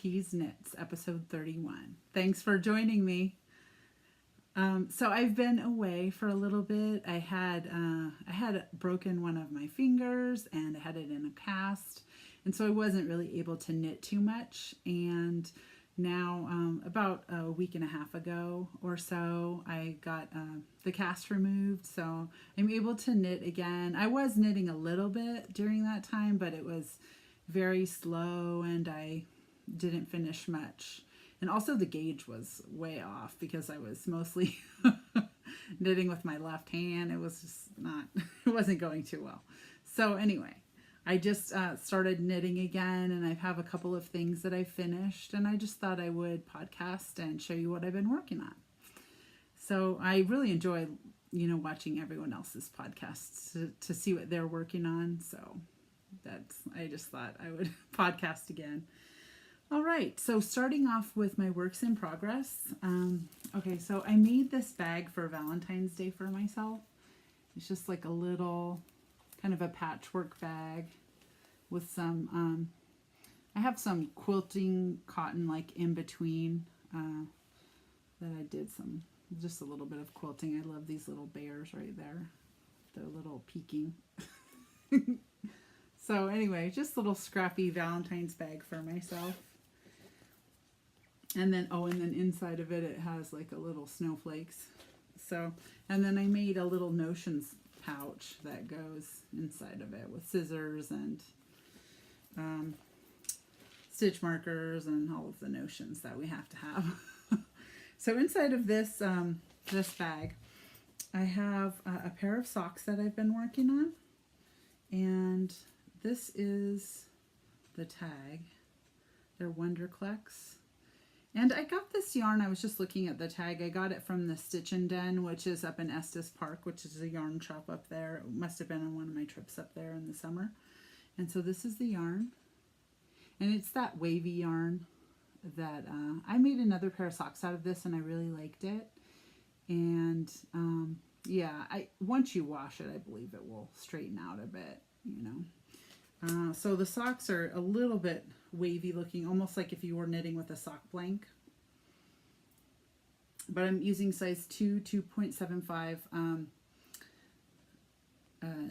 Whirledpeas Knits, episode 31. Thanks for joining me. So I've been away for a little bit. I had broken one of my fingers and I had it in a cast, and so I wasn't really able to knit too much. And now, about a week and a half ago or so, I got the cast removed, so I'm able to knit again. I was knitting a little bit during that time, but it was very slow and I didn't finish much. And also the gauge was way off because I was mostly knitting with my left hand. It was just not, it wasn't going too well. So anyway, I just started knitting again, and I have a couple of things that I finished, and I just thought I would podcast and show you what I've been working on. So I really enjoy, watching everyone else's podcasts to see what they're working on. So I just thought I would podcast again. All right, so starting off with my works in progress. Okay, so I made this bag for Valentine's Day for myself. It's just like a little kind of a patchwork bag with some, I have some quilting cotton like in between that I did just a little bit of quilting. I love these little bears right there. They're little peeking. So anyway, just a little scrappy Valentine's bag for myself. And then inside of it, it has like a little snowflakes. So, and then I made a little notions pouch that goes inside of it with scissors and stitch markers and all of the notions that we have to have. So inside of this this bag, I have a pair of socks that I've been working on, and this is the tag. They're Wonderclex. And I got this yarn, I was just looking at the tag, I got it from the Stitch and Den, which is up in Estes Park, which is a yarn shop up there. It must have been on one of my trips up there in the summer. And so this is the yarn. And it's that wavy yarn that I made another pair of socks out of this, and I really liked it. And yeah, once you wash it, I believe it will straighten out a bit, So the socks are a little bit wavy looking, almost like if you were knitting with a sock blank. But I'm using size 2, 2.75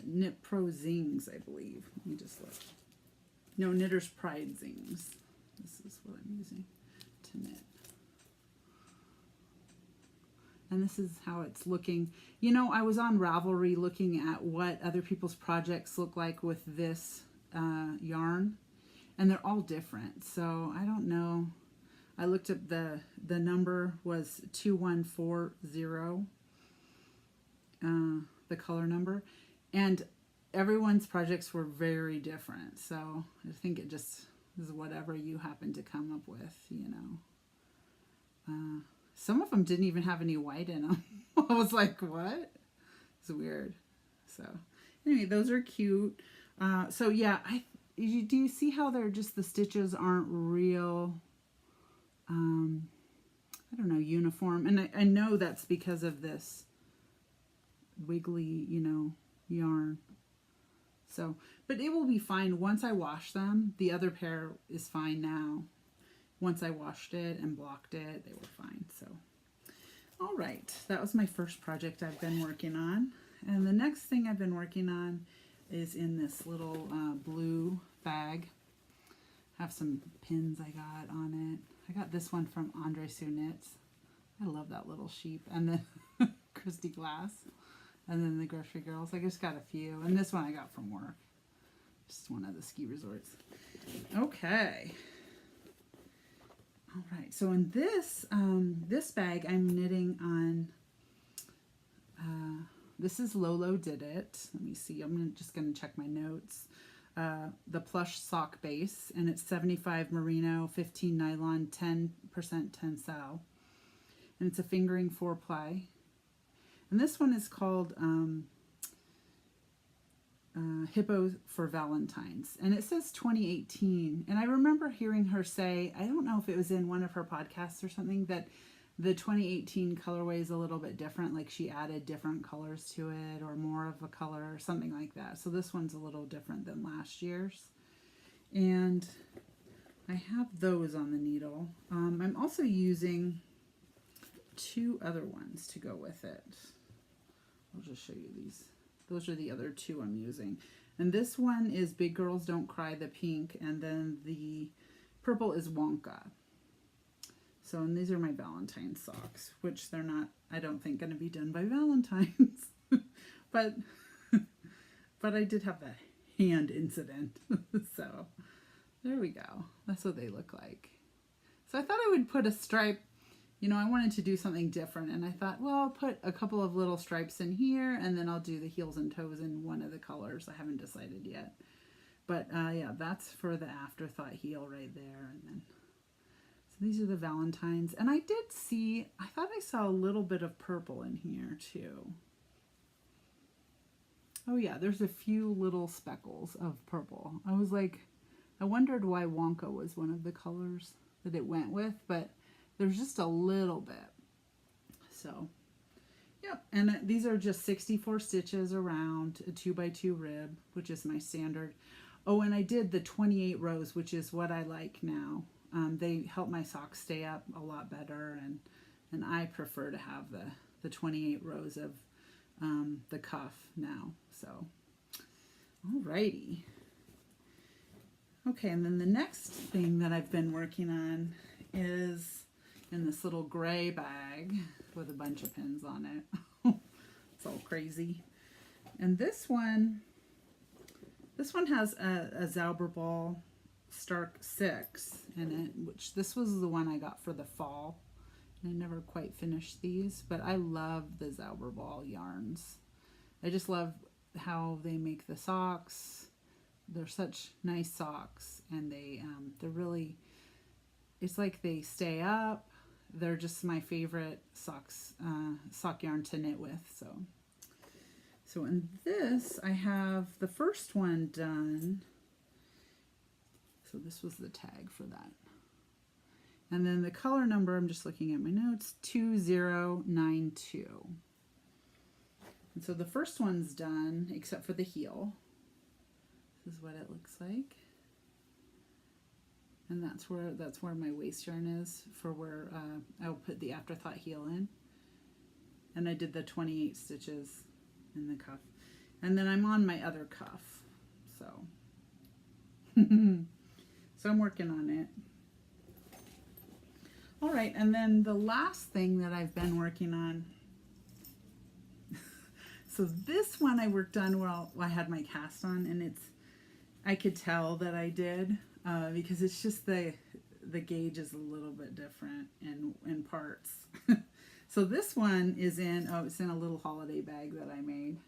Knit Pro Zings, I believe. Let me just look. No, Knitter's Pride Zings. This is what I'm using to knit. And this is how it's looking. I was on Ravelry looking at what other people's projects look like with this yarn, and they're all different. So I don't know. I looked up the number was 2140, the color number, and everyone's projects were very different. So I think it just is whatever you happen to come up with, Some of them didn't even have any white in them. I was like, what? It's weird. So anyway, those are cute. So yeah, do you see how they're just, the stitches aren't real, I don't know, uniform? And I know that's because of this wiggly, yarn. So, but it will be fine once I wash them. The other pair is fine now. Once I washed it and blocked it, they were fine. So, all right, that was my first project I've been working on. And the next thing I've been working on is in this little blue bag. I have some pins I got on it. I got this one from Andre Sue Knits. I love that little sheep. And then Christy Glass. And then the Grocery Girls. I just got a few. And this one I got from work. Just one of the ski resorts. Okay. All right. So in this this bag, I'm knitting on. This is Lolo Did It. Let me see. I'm just going to check my notes. The plush sock base, and it's 75 merino, 15 nylon, 10% tensile, and it's a fingering 4-ply. And this one is called Hippo for Valentine's, and it says 2018. And I remember hearing her say, I don't know if it was in one of her podcasts or something, that the 2018 colorway is a little bit different, like she added different colors to it or more of a color or something like that. So this one's a little different than last year's. And I have those on the needle. I'm also using 2 other ones to go with it. I'll just show you these. Those are the other 2 I'm using. And this one is Big Girls Don't Cry, the pink, and then the purple is Wonka. So, and these are my Valentine's socks, which they're not, I don't think, going to be done by Valentine's. but I did have that hand incident. So, there we go. That's what they look like. So I thought I would put a stripe. You know, I wanted to do something different, and I thought, well, I'll put a couple of little stripes in here, and then I'll do the heels and toes in one of the colors. I haven't decided yet. But yeah, that's for the afterthought heel right there. And then, so these are the Valentines. And I did see, I thought I saw a little bit of purple in here too. Oh yeah, there's a few little speckles of purple. I was like, I wondered why Wonka was one of the colors that it went with, but there's just a little bit. So, yep. And these are just 64 stitches around a 2x2 rib, which is my standard. Oh, and I did the 28 rows, which is what I like now. They help my socks stay up a lot better, and I prefer to have the 28 rows of the cuff now. So, alrighty. Okay, and then the next thing that I've been working on is in this little gray bag with a bunch of pins on it. It's all crazy. And this one has a Zauberball Stark 6 in it, which this was the one I got for the fall. I never quite finished these, but I love the Zauberball yarns. I just love how they make the socks. They're such nice socks, and they're really, it's like they stay up. They're just my favorite sock yarn to knit with. So in this, I have the first one done. So this was the tag for that. And then the color number, I'm just looking at my notes, 2092. And so the first one's done, except for the heel. This is what it looks like. And that's where my waist yarn is for where I'll put the afterthought heel in. And I did the 28 stitches in the cuff. And then I'm on my other cuff. So, so I'm working on it. All right, and then the last thing that I've been working on. So this one I worked on while I had my cast on, and I could tell that I did because it's just the gauge is a little bit different in parts. So this one is it's in a little holiday bag that I made.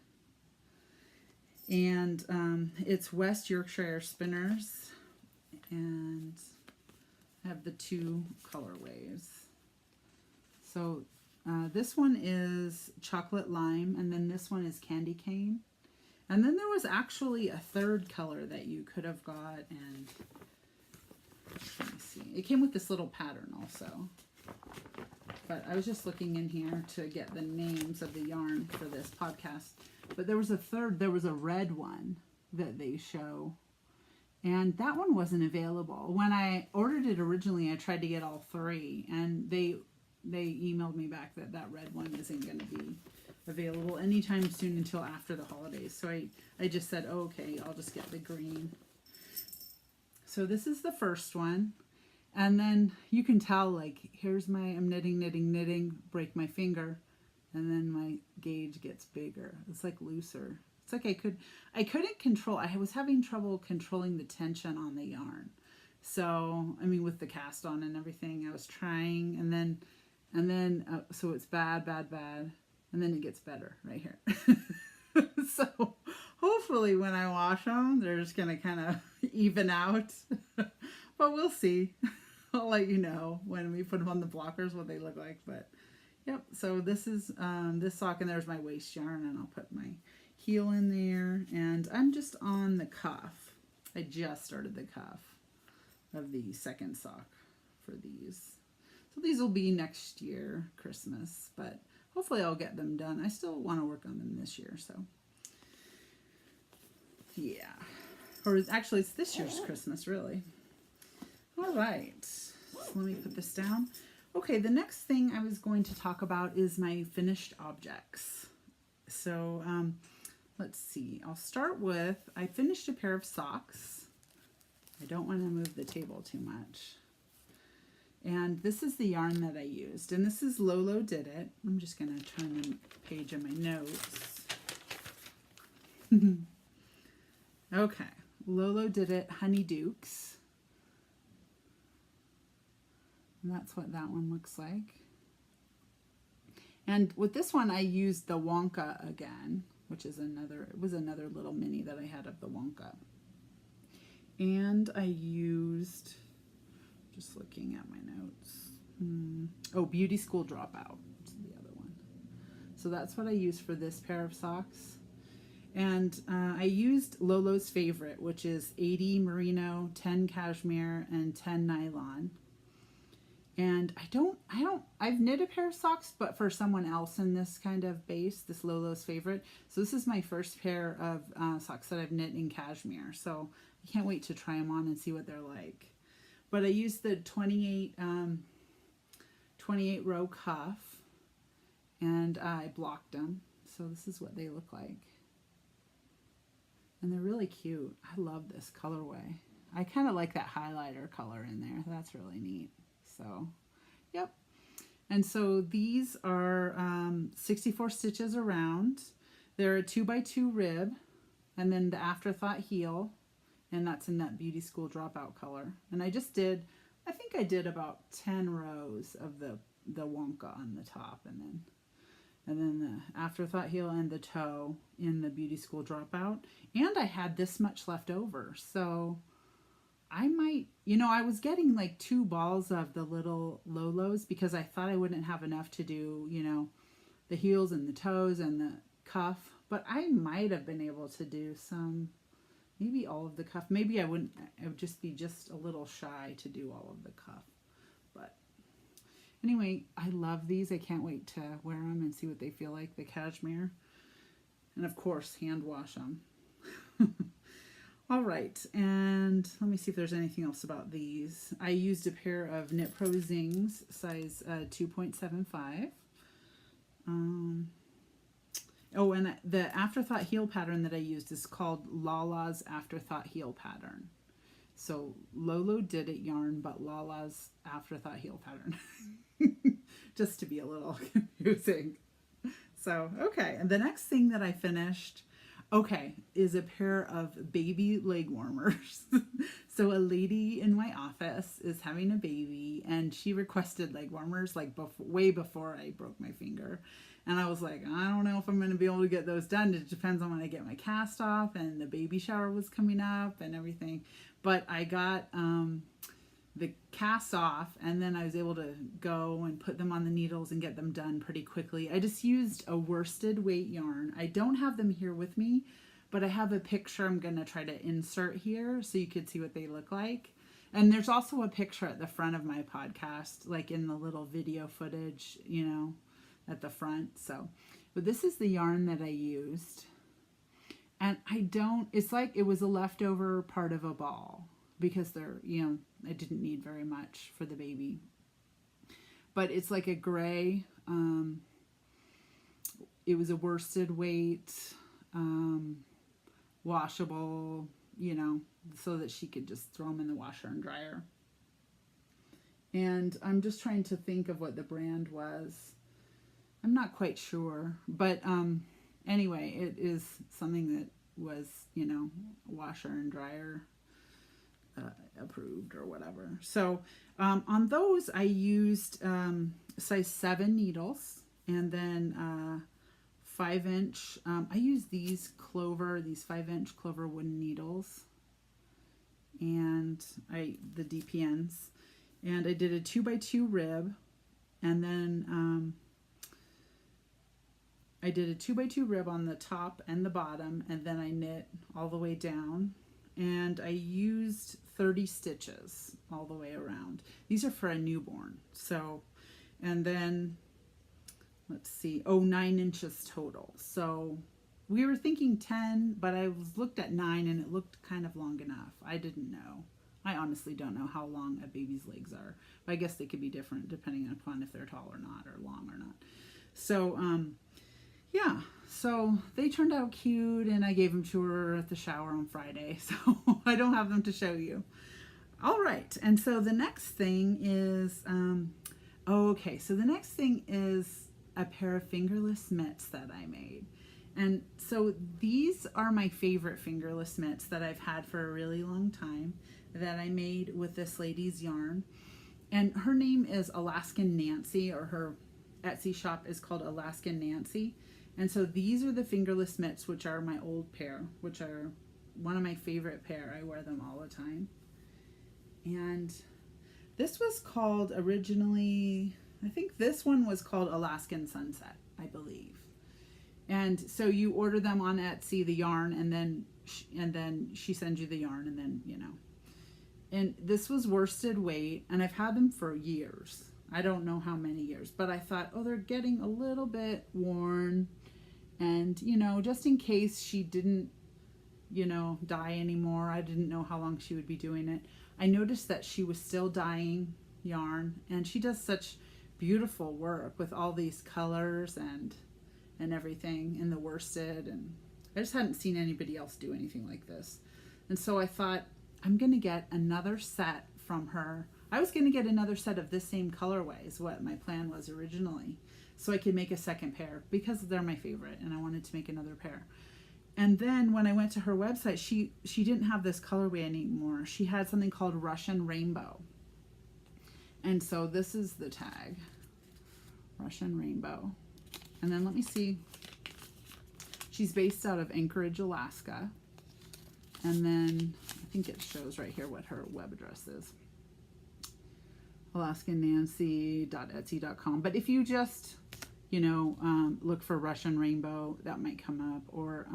And it's West Yorkshire spinners, and I have the 2 colorways. So this one is chocolate lime, and then this one is candy cane. And then there was actually a 3rd color that you could have got, and let me see. It came with this little pattern also. But I was just looking in here to get the names of the yarn for this podcast. But there was a 3rd, there was a red one that they show. And that one wasn't available. When I ordered it originally, I tried to get all 3, and they emailed me back that red one isn't going to be available anytime soon until after the holidays. So I just said, oh, okay, I'll just get the green. So this is the first one. And then you can tell, like, here's I'm knitting, break my finger, and then my gauge gets bigger. It's like looser. It's like I couldn't control, I was having trouble controlling the tension on the yarn. So, I mean, with the cast on and everything, I was trying, and then so it's bad, and then it gets better right here. So, hopefully when I wash them, they're just going to kind of even out. But we'll see. I'll let you know when we put them on the blockers what they look like. But, yep, so this is this sock, and there's my waist yarn, and I'll put my heel in there, and I'm just on the cuff. I just started the cuff of the second sock for these. So these will be next year, Christmas, but hopefully I'll get them done. I still want to work on them this year, so yeah. Or actually, it's this year's Christmas, really. All right, so let me put this down. Okay, the next thing I was going to talk about is my finished objects. So let's see, I'll start with, I finished a pair of socks. I don't want to move the table too much. And this is the yarn that I used, and this is Lolo Did It. I'm just going to turn the page of my notes. Okay, Lolo Did It Honey Dukes. And that's what that one looks like. And with this one, I used the Wonka again, which is another little mini that I had of the Wonka. And I used, just looking at my notes, oh, Beauty School Dropout, is the other one. So that's what I used for this pair of socks. And I used Lolo's favorite, which is 80 merino, 10 cashmere, and 10 nylon. And I've knit a pair of socks, but for someone else in this kind of base, this Lolo's favorite. So this is my first pair of socks that I've knit in cashmere. So I can't wait to try them on and see what they're like. But I used the 28 row cuff, and I blocked them. So this is what they look like. And they're really cute. I love this colorway. I kind of like that highlighter color in there. That's really neat. So, yep. And so these are 64 stitches around. They're a 2x2 rib, and then the Afterthought heel, and that's in that Beauty School Dropout color. And I just did, I think I did about 10 rows of the Wonka on the top, and then the Afterthought heel and the toe in the Beauty School Dropout. And I had this much left over, so I might, I was getting like 2 balls of the little Lolos because I thought I wouldn't have enough to do, the heels and the toes and the cuff. But I might have been able to do some, maybe all of the cuff. Maybe I wouldn't, I would just be just a little shy to do all of the cuff. But anyway, I love these. I can't wait to wear them and see what they feel like, the cashmere. And of course, hand wash them. All right, and let me see if there's anything else about these. I used a pair of Knit Pro Zings, size 2.75. Oh, and the Afterthought heel pattern that I used is called Lala's Afterthought heel pattern. So Lolo Did It yarn, but Lala's Afterthought heel pattern. Just to be a little confusing. So, okay, and the next thing that I finished, is a pair of baby leg warmers. So a lady in my office is having a baby, and she requested leg warmers like way before I broke my finger. And I was like, I don't know if I'm going to be able to get those done. It depends on when I get my cast off, and the baby shower was coming up and everything. But I got the cast off, and then I was able to go and put them on the needles and get them done pretty quickly. I just used a worsted weight yarn. I don't have them here with me, but I have a picture I'm going to try to insert here so you could see what they look like. And there's also a picture at the front of my podcast, like in the little video footage, at the front. So, but this is the yarn that I used. And it's like it was a leftover part of a ball, because they're, I didn't need very much for the baby. But it's like a gray, it was a worsted weight, washable, so that she could just throw them in the washer and dryer. And I'm just trying to think of what the brand was. I'm not quite sure, but anyway, it is something that was, washer and dryer approved or whatever. So on those I used size 7 needles, and then 5-inch, I used these 5-inch clover wooden needles, and the DPNs, and I did a 2x2 rib, and then I did a 2x2 rib on the top and the bottom, and then I knit all the way down, and I used 30 stitches all the way around. These are for a newborn. So, and then let's see, 9 inches total. So we were thinking 10, but I looked at 9 and it looked kind of long enough. I didn't know. I honestly don't know how long a baby's legs are, but I guess they could be different depending upon if they're tall or not, or long or not. So, yeah, so they turned out cute, and I gave them to her at the shower on Friday, so I don't have them to show you. All right, and so the next thing is, so the next thing is a pair of fingerless mitts that I made. And so these are my favorite fingerless mitts that I've had for a really long time, that I made with this lady's yarn. And her name is Alaskan Nancy, or her Etsy shop is called Alaskan Nancy. And so these are the fingerless mitts, which are my old pair, which are one of my favorite pair. I wear them all the time. And this was called originally, I think this one was called Alaskan Sunset, I believe. And so you order them on Etsy, the yarn, and then she sends you the yarn, and then, you know. And this was worsted weight, and I've had them for years. I don't know how many years, but I thought, oh, they're getting a little bit worn. And, you know, just in case she didn't, you know, dye anymore, I didn't know how long she would be doing it. I noticed that she was still dyeing yarn, and she does such beautiful work with all these colors and everything in the worsted, and I just hadn't seen anybody else do anything like this. And so I thought, I'm gonna get another set from her. I was gonna get another set of this same colorway is what my plan was originally, so I could make a second pair because they're my favorite, and I wanted to make another pair. And then when I went to her website, she didn't have this colorway anymore. She had something called Russian Rainbow. And so this is the tag, Russian Rainbow. And then let me see. She's based out of Anchorage, Alaska. And then I think it shows right here what her web address is. AlaskanNancy.etsy.com. But if you just, you know, look for Russian Rainbow, that might come up, or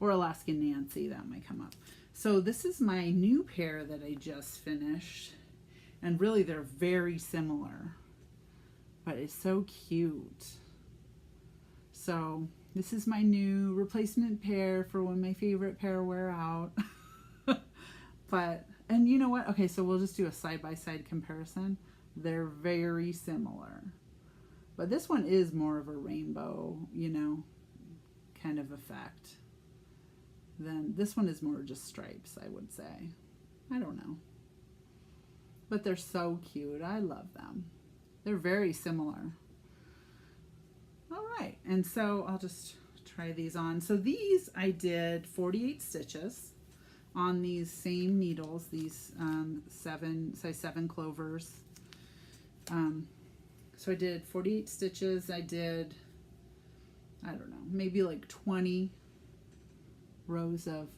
Alaskan Nancy, that might come up. So this is my new pair that I just finished, and really they're very similar, but it's so cute. So this is my new replacement pair for when my favorite pair wear out. And you know what? Okay, so we'll just do a side-by-side comparison. They're very similar. But this one is more of a rainbow, you know, kind of effect. Then this one is more just stripes, I would say. I don't know. But they're so cute. I love them. They're very similar. All right, and so I'll just try these on. So these I did 48 stitches on these same needles, these size 7 clovers. So I did 48 stitches. I did, I don't know, maybe like 20 rows of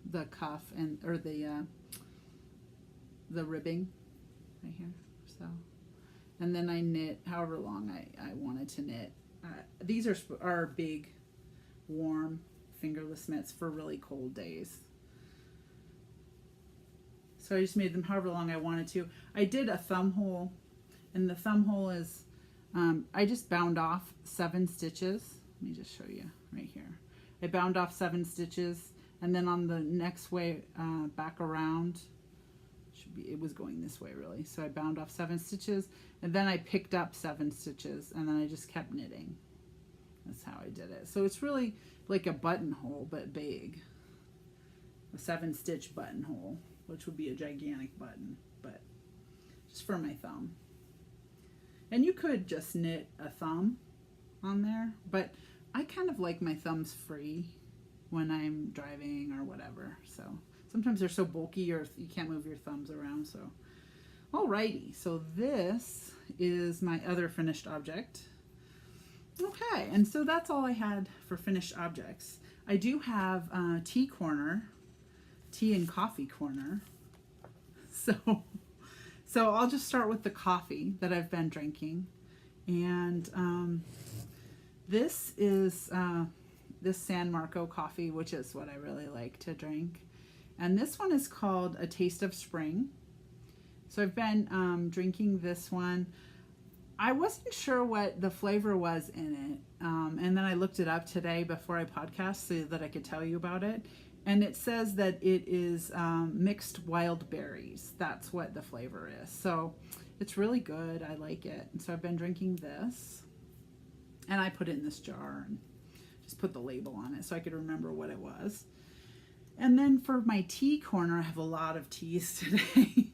the cuff or the ribbing right here. So, and then I knit however long I wanted to knit. These are big, warm fingerless mitts for really cold days. So I just made them however long I wanted to. I did a thumb hole, and the thumb hole is, I just bound off 7 stitches. Let me just show you right here. I bound off 7 stitches, and then on the next way back around, it was going this way really. So I bound off 7 stitches, and then I picked up 7 stitches, and then I just kept knitting. That's how I did it. So it's really like a buttonhole, but big. A 7-stitch buttonhole, which would be a gigantic button, but just for my thumb. And you could just knit a thumb on there, but I kind of like my thumbs free when I'm driving or whatever. So sometimes they're so bulky or you can't move your thumbs around. So alrighty, so this is my other finished object. Okay, and so that's all I had for finished objects. I do have tea and coffee corner. So I'll just start with the coffee that I've been drinking. And this is this San Marco coffee, which is what I really like to drink. And this one is called A Taste of Spring. So I've been drinking this one. I wasn't sure what the flavor was in it. And then I looked it up today before I podcast so that I could tell you about it. And it says that it is mixed wild berries. That's what the flavor is. So it's really good. I like it. And so I've been drinking this. And I put it in this jar and just put the label on it so I could remember what it was. And then for my tea corner, I have a lot of teas today.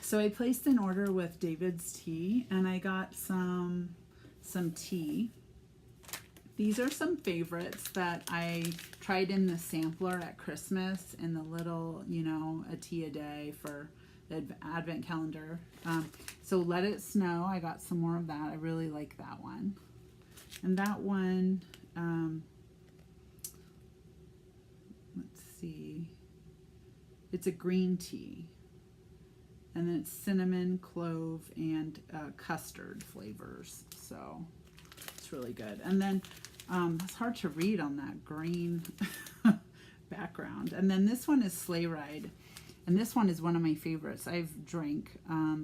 So I placed an order with David's Tea, and I got some tea. These are some favorites that I tried in the sampler at Christmas in the little, you know, a tea a day for the advent calendar. So Let It Snow, I got some more of that. I really like that one. And that one, let's see, it's a green tea. And then it's cinnamon, clove, and custard flavors. So it's really good. And then it's hard to read on that green background. And then this one is Sleigh Ride. And this one is one of my favorites. I've drank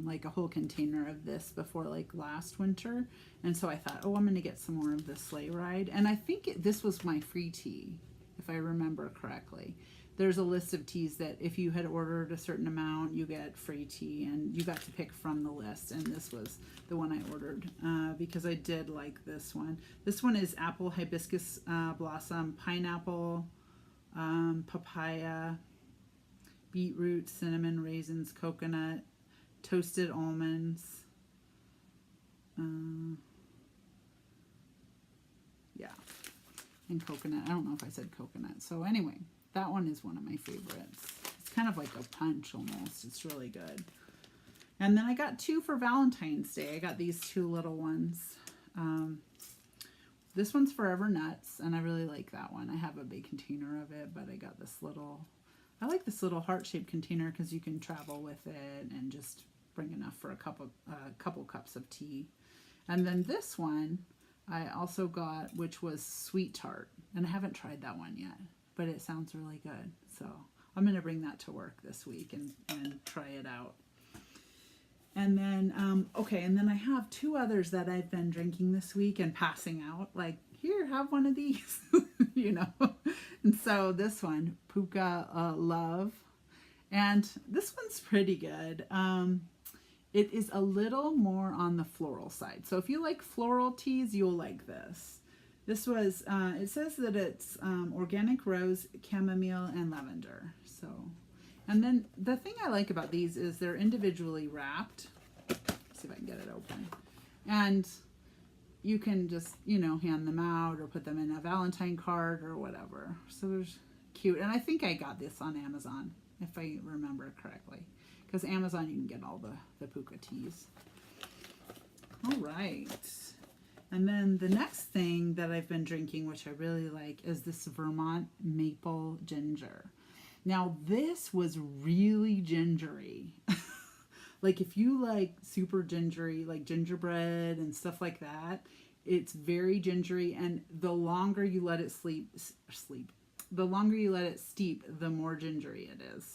like a whole container of this before, like last winter. And so I thought, oh, I'm going to get some more of the Sleigh Ride. And I think this was my free tea, if I remember correctly. There's a list of teas that if you had ordered a certain amount, you get free tea, and you got to pick from the list. And this was the one I ordered because I did like this one. This one is apple, hibiscus blossom, pineapple, papaya, beetroot, cinnamon, raisins, coconut, toasted almonds. Yeah, and coconut. I don't know if I said coconut. So anyway. That one is one of my favorites. It's kind of like a punch almost. It's really good. And then I got two for Valentine's Day. I got these two little ones. This one's Forever Nuts, and I really like that one. I have a big container of it, but I got this little, I like this little heart-shaped container because you can travel with it and just bring enough for a couple cups of tea. And then this one I also got, which was Sweet Tart, and I haven't tried that one yet. But it sounds really good. So I'm going to bring that to work this week and try it out. And then, okay, and then I have two others that I've been drinking this week and passing out. Like, here, have one of these, you know. And so this one, Puka Love. And this one's pretty good. It is a little more on the floral side. So if you like floral teas, you'll like this. This was, it says that it's organic rose, chamomile, and lavender. So, and then the thing I like about these is they're individually wrapped. Let's see if I can get it open. And you can just, you know, hand them out or put them in a Valentine card or whatever. So there's cute. And I think I got this on Amazon, if I remember correctly. Because Amazon, you can get all the Puka teas. All right. And then the next thing that I've been drinking, which I really like, is this Vermont Maple Ginger. Now, this was really gingery. Like, if you like super gingery, like gingerbread and stuff like that, it's very gingery. And the longer you let it the longer you let it steep, the more gingery it is.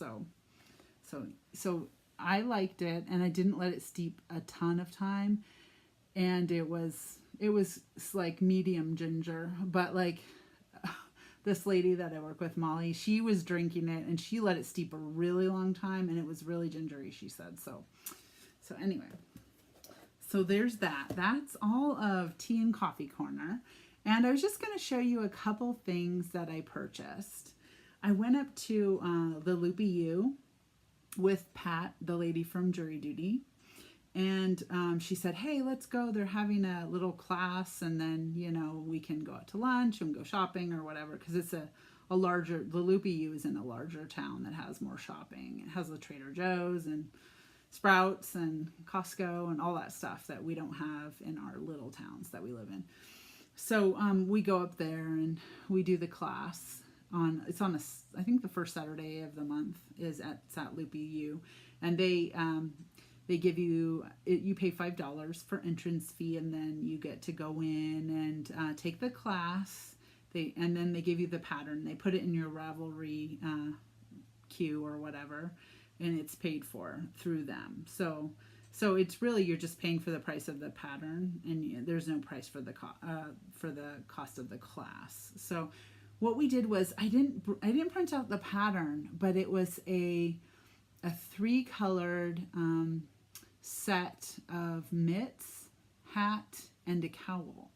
So I liked it, and I didn't let it steep a ton of time. And it was like medium ginger, but like this lady that I work with, Molly, she was drinking it and she let it steep a really long time, and it was really gingery, she said. So anyway, so there's that. That's all of Tea and Coffee Corner. And I was just going to show you a couple things that I purchased. I went up to the Loopy U with Pat, the lady from Jury Duty. And she said, hey, let's go. They're having a little class, and then, you know, we can go out to lunch and go shopping or whatever, because it's a larger, the Loopy U is in a larger town that has more shopping. It has the Trader Joe's and Sprouts and Costco and all that stuff that we don't have in our little towns that we live in. So we go up there and we do the class. It's on I think the first Saturday of the month is at Loopy U, and they give you, you pay $5 for entrance fee, and then you get to go in and take the class. And then they give you the pattern. They put it in your Ravelry queue or whatever, and it's paid for through them. So it's really, you're just paying for the price of the pattern, and there's no price for the cost of the class. So what we did was I didn't print out the pattern, but it was a 3-colored set of mitts, hat, and a cowl.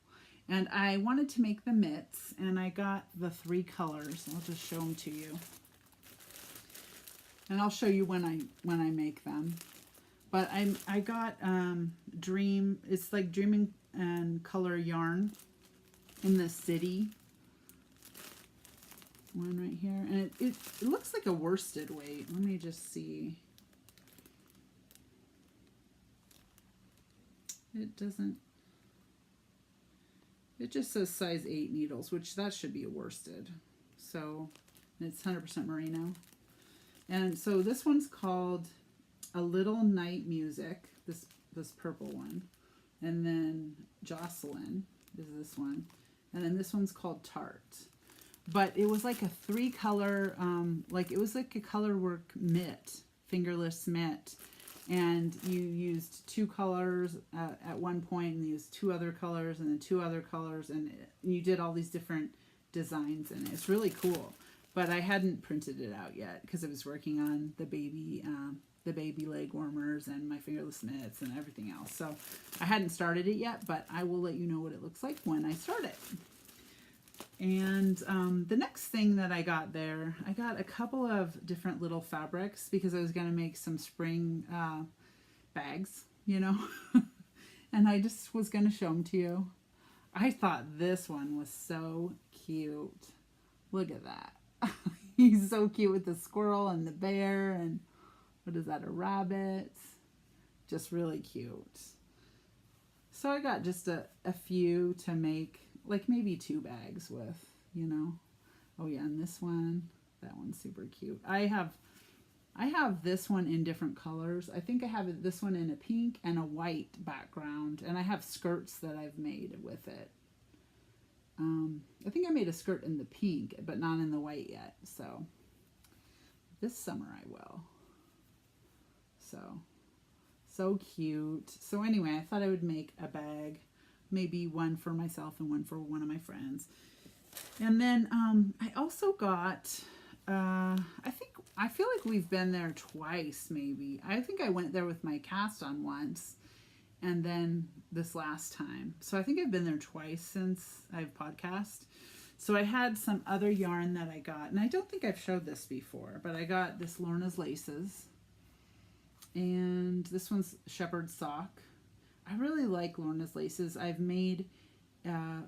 And I wanted to make the mitts, and I got the 3 colors. I'll just show them to you. And I'll show you when I make them. But I got Dream, it's like Dream and Color yarn in the city one right here. And it looks like a worsted weight. Let me just see. It doesn't, it just says size 8 needles, which that should be a worsted. So it's 100% merino. And so this one's called A Little Night Music, this purple one. And then Jocelyn is this one. And then this one's called Tart. But it was like a 3-color, it was like a color work mitt, fingerless mitt. And you used 2 colors at one point, and you used 2 other colors, and then 2 other colors, and you did all these different designs in it. It's really cool. But I hadn't printed it out yet because I was working on the baby leg warmers and my fingerless mitts and everything else. So I hadn't started it yet, but I will let you know what it looks like when I start it. And the next thing that I got there, I got a couple of different little fabrics because I was going to make some spring bags, you know. And I just was going to show them to you. I thought this one was so cute. Look at that. He's so cute with the squirrel and the bear and what is that, a rabbit? Just really cute. So I got just a few to make, like maybe 2 bags with, you know. Oh yeah, and this one, that one's super cute. I have this one in different colors. I think I have this one in a pink and a white background, and I have skirts that I've made with it. I think I made a skirt in the pink, but not in the white yet. So this summer I will. So cute. So anyway, I thought I would make a bag, maybe one for myself and one for one of my friends. And then I also got, I feel like we've been there twice maybe. I think I went there with my cast on once, and then this last time. So I think I've been there twice since I've podcast. So I had some other yarn that I got, and I don't think I've showed this before, but I got this Lorna's Laces, and this one's Shepherd Sock. I really like Lorna's Laces. I've made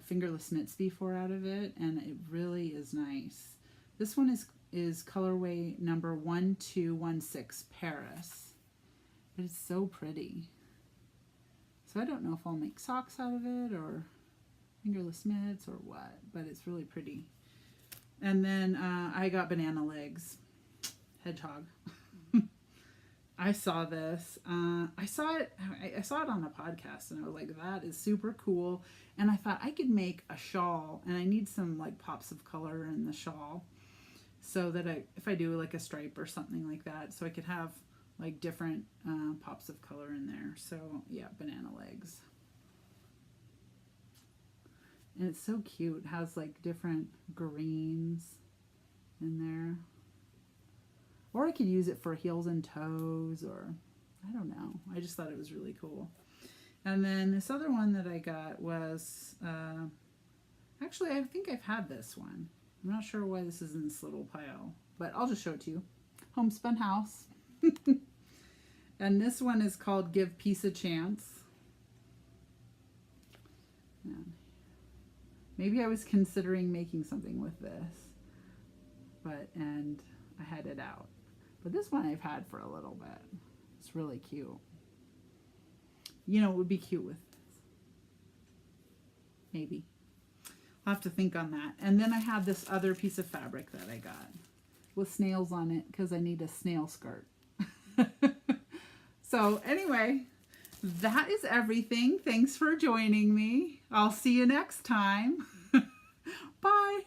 fingerless mitts before out of it, and it really is nice. This one is colorway number 1216 Paris, but it's so pretty. So I don't know if I'll make socks out of it or fingerless mitts or what, but it's really pretty. And then I got banana legs, hedgehog. I saw this. I saw it on a podcast, and I was like, that is super cool. And I thought I could make a shawl, and I need some like pops of color in the shawl, so that if I do like a stripe or something like that, so I could have like different pops of color in there. So yeah, banana legs. And it's so cute. It has like different greens in there. Or I could use it for heels and toes, or I don't know. I just thought it was really cool. And then this other one that I got was, actually I think I've had this one. I'm not sure why this is in this little pile, but I'll just show it to you. Homespun House. And this one is called Give Peace a Chance. And maybe I was considering making something with this, and I had it out. But this one I've had for a little bit. It's really cute. You know, it would be cute with this. Maybe. I'll have to think on that. And then I have this other piece of fabric that I got with snails on it because I need a snail skirt. So anyway, that is everything. Thanks for joining me. I'll see you next time. Bye.